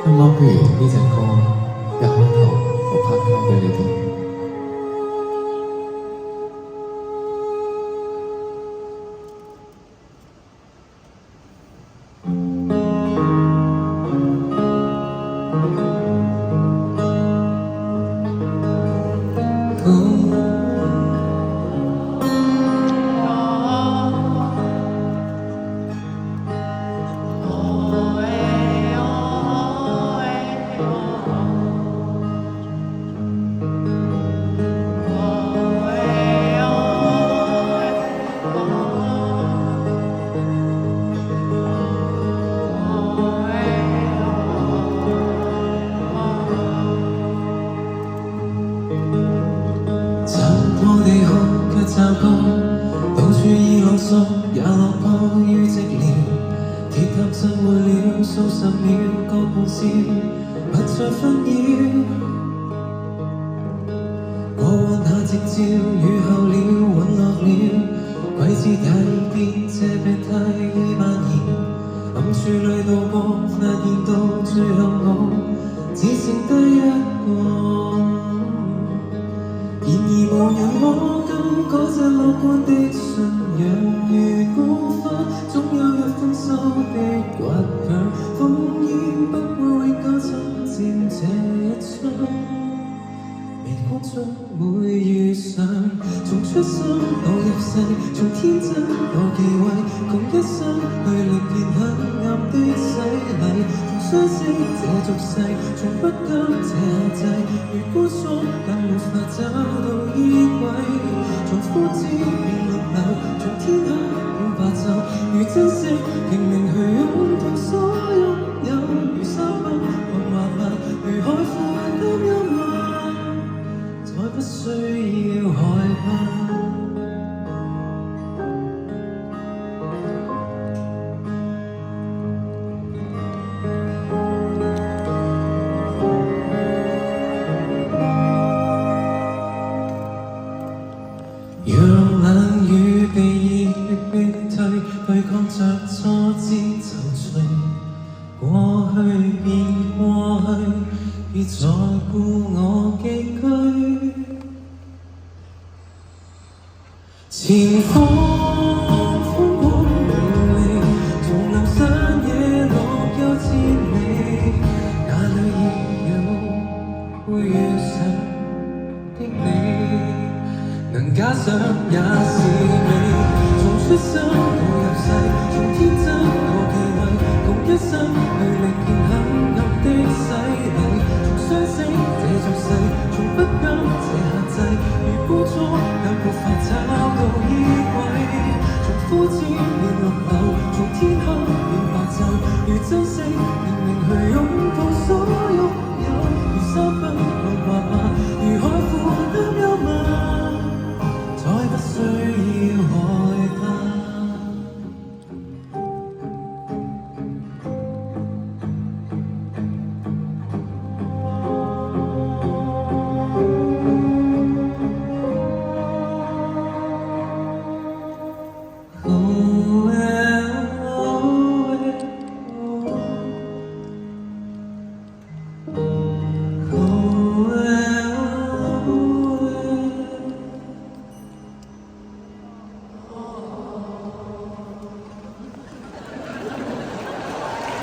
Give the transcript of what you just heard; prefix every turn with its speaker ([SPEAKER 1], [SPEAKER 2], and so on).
[SPEAKER 1] 咁我不如呢隻歌一開頭我拍交俾你哋。
[SPEAKER 2] 驟降，到處已浪索，也落魄於寂寥。鐵塔浸沒了數十秒，各夢笑，不再紛擾。過往那夕照，雨後了，隕落了，季節也已變，這病態已蔓延。暗處裏度過，發現到最後我只剩低一個。然而無人可跟嗰隻樂觀的信仰如故花，總有日豐收的倔強，烽煙不會永久侵佔這一窗。微光中每遇上，從出生到入世，從天真到忌諱，共一生去歷練黑暗的洗禮，從相識這俗世，從不甘這限制，如孤宿更沒法找到依歸，從枯枝變綠柳，從天黑變白晝，如珍惜拼命去擁抱所擁有，如山崩或漫漫，如海闊擔憂嗎？再不需要害怕。讓冷雨被熱力逼退，對抗着挫折躊躇。過去變過去，別再顧我寄居。前方風光明媚，叢林山野樂幽千里，哪裏已有會遇上的你？能假想也是美，從出生到入世，從天真到忌諱，共一生去歷練黑暗的洗禮，從相識這俗世，從不甘這限制，如孤雛也沒法找到依歸，從枯枝